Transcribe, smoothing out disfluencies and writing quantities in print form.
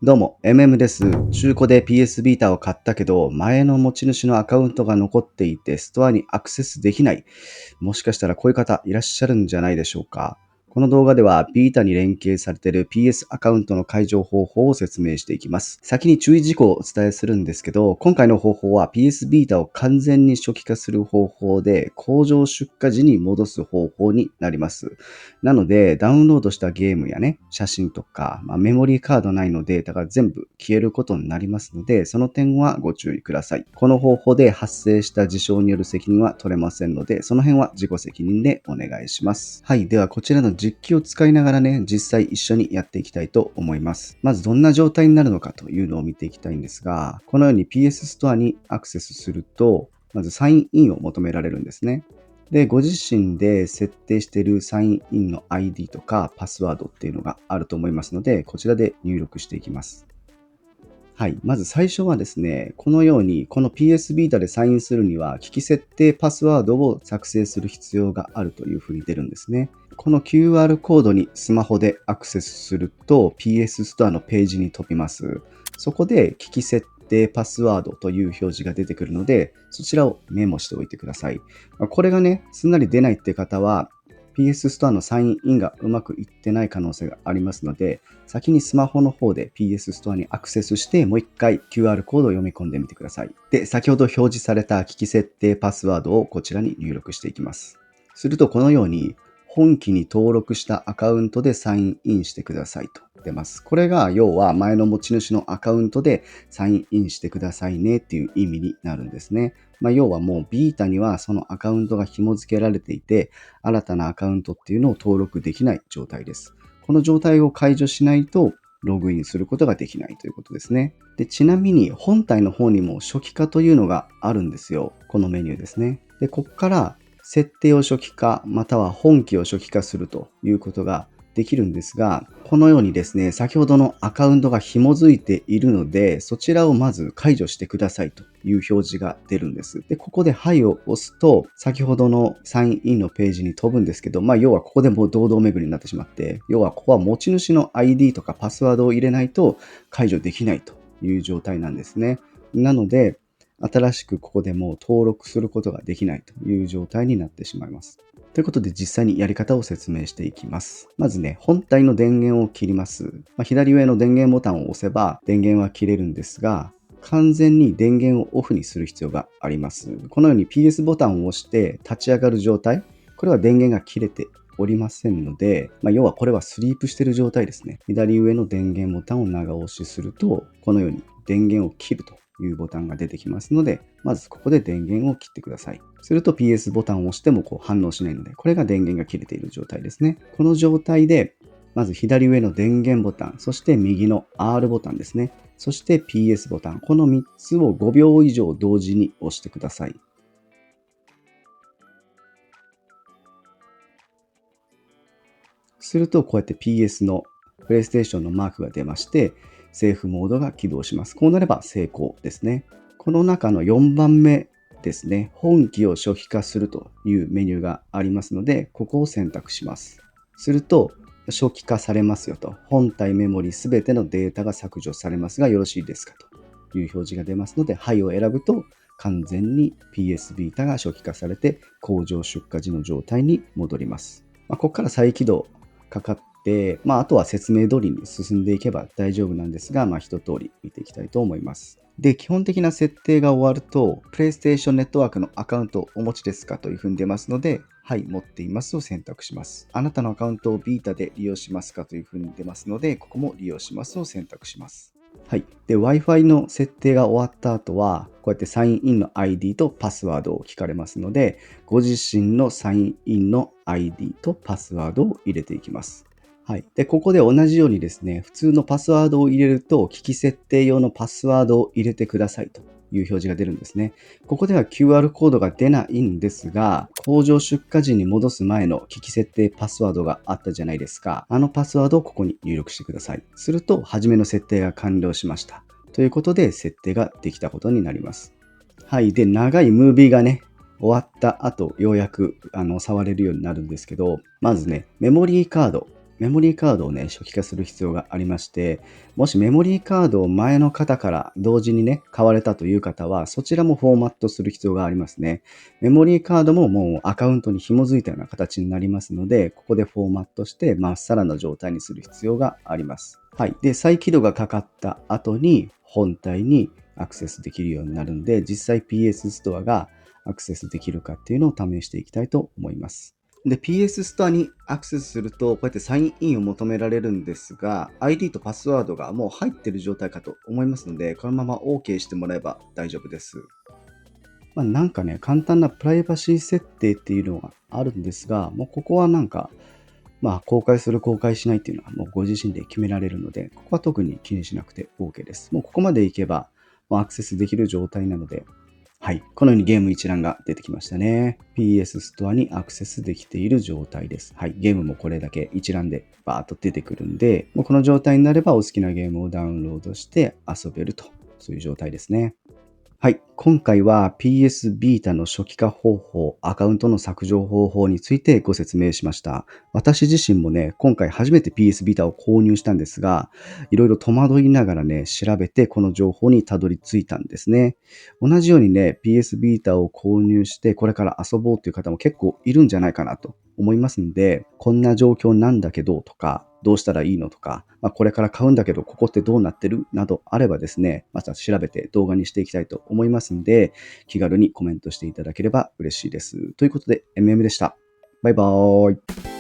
どうも、MM です。中古で PS ビータを買ったけど、前の持ち主のアカウントが残っていて、ストアにアクセスできない。もしかしたらこういう方いらっしゃるんじゃないでしょうか。この動画では、ビータに連携されている PS アカウントの解除方法を説明していきます。先に注意事項をお伝えするんですけど、今回の方法は PS ビータを完全に初期化する方法で、工場出荷時に戻す方法になります。なので、ダウンロードしたゲームやね、写真とか、メモリーカード内のデータが全部消えることになりますので、その点はご注意ください。この方法で発生した事象による責任は取れませんので、その辺は自己責任でお願いします。はい。では、こちらの実機を使いながらね、実際一緒にやっていきたいと思います。まず、どんな状態になるのかというのを見ていきたいんですが、このように PS ストアにアクセスすると、まずサインインを求められるんですね。で、ご自身で設定しているサインインの ID とかパスワードっていうのがあると思いますので、こちらで入力していきます。はい。まず最初はですね、このように、この PS ビータでサインするには、機器設定パスワードを作成する必要があるというふうに出るんですね。この QR コードにスマホでアクセスすると、PS ストアのページに飛びます。そこで、機器設定パスワードという表示が出てくるので、そちらをメモしておいてください。これがね、すんなり出ないって方は、PS ストアのサインインがうまくいってない可能性がありますので、先にスマホの方で PS ストアにアクセスして、もう一回 QR コードを読み込んでみてください。で、先ほど表示された機器設定パスワードをこちらに入力していきます。するとこのように、本機に登録したアカウントでサインインしてくださいと出ます。これが要は前の持ち主のアカウントでサインインしてくださいねっていう意味になるんですね。要はもうビータにはそのアカウントが紐付けられていて、新たなアカウントっていうのを登録できない状態です。この状態を解除しないと、ログインすることができないということですね。で、ちなみに本体の方にも初期化というのがあるんですよ。このメニューですね。で、ここから設定を初期化、または本機を初期化するということができるんですが、このようにですね、先ほどのアカウントが紐づいているので、そちらをまず解除してくださいという表示が出るんです。で、ここではいを押すと、先ほどのサインインのページに飛ぶんですけど、要はここでもう堂々巡りになってしまって、要はここは持ち主の ID とかパスワードを入れないと解除できないという状態なんですね。なので、新しくここでもう登録することができないという状態になってしまいます。ということで実際にやり方を説明していきます。まずね、本体の電源を切ります。左上の電源ボタンを押せば電源は切れるんですが、完全に電源をオフにする必要があります。このように PS ボタンを押して立ち上がる状態、これは電源が切れておりませんので、要はこれはスリープしている状態ですね。左上の電源ボタンを長押しすると、このように電源を切るというボタンが出てきますので、まずここで電源を切ってください。すると PS ボタンを押しても反応しないので、これが電源が切れている状態ですね。この状態で、まず左上の電源ボタン、そして右の R ボタンですね。そして PS ボタン。この3つを5秒以上同時に押してください。すると、こうやって PS の PlayStation のマークが出まして、セーフモードが起動します。こうなれば成功ですね。この中の4番目ですね、本機を初期化するというメニューがありますので、ここを選択します。すると、初期化されますよと。本体メモリすべてのデータが削除されますがよろしいですかという表示が出ますので、はいを選ぶと、完全に PS ビータが初期化されて、工場出荷時の状態に戻ります。ここから再起動かかって、あとは説明通りに進んでいけば大丈夫なんですが、一通り見ていきたいと思います。で、基本的な設定が終わると、PlayStation Network のアカウントをお持ちですかというふうに出ますので、はい、持っていますを選択します。あなたのアカウントをビータで利用しますかというふうに出ますので、ここも利用しますを選択します。はい。で、Wi-Fi の設定が終わった後は、こうやってサインインの ID とパスワードを聞かれますので、ご自身のサインインの ID とパスワードを入れていきます。はい。で、ここで同じようにですね、普通のパスワードを入れると、機器設定用のパスワードを入れてくださいという表示が出るんですね。ここでは QR コードが出ないんですが、工場出荷時に戻す前の機器設定パスワードがあったじゃないですか。あのパスワードをここに入力してください。すると、初めの設定が完了しました。ということで、設定ができたことになります。はい。で、長いムービーがね、終わった後、ようやく触れるようになるんですけど、まずね、メモリーカード。メモリーカードをね、初期化する必要がありまして、もしメモリーカードを前の方から同時にね、買われたという方は、そちらもフォーマットする必要がありますね。メモリーカードももうアカウントに紐づいたような形になりますので、ここでフォーマットしてまっさらな状態にする必要があります。はい。で、再起動がかかった後に本体にアクセスできるようになるんで、実際 PS ストアがアクセスできるかっていうのを試していきたいと思います。で、PS ストアにアクセスすると、こうやってサインインを求められるんですが、ID とパスワードがもう入っている状態かと思いますので、このまま OK してもらえば大丈夫です。なんかね、簡単なプライバシー設定っていうのがあるんですが、もうここはなんか、公開する、公開しないっていうのはもうご自身で決められるので、ここは特に気にしなくて OK です。もうここまでいけば、もうアクセスできる状態なので、はい。このようにゲーム一覧が出てきましたね。PS ストアにアクセスできている状態です。はい。ゲームもこれだけ一覧でバーっと出てくるんで、もうこの状態になればお好きなゲームをダウンロードして遊べると、そういう状態ですね。はい。今回は PS ビータの初期化方法、アカウントの削除方法についてご説明しました。私自身もね、今回初めて PS ビータを購入したんですが、いろいろ戸惑いながらね、調べてこの情報にたどり着いたんですね。同じようにね、PS ビータを購入してこれから遊ぼうという方も結構いるんじゃないかなと思いますんで、こんな状況なんだけどとか、どうしたらいいのとか、これから買うんだけど、ここってどうなってるなどあればですね、また調べて動画にしていきたいと思いますんで、気軽にコメントしていただければ嬉しいです。ということで、MM でした。バイバーイ。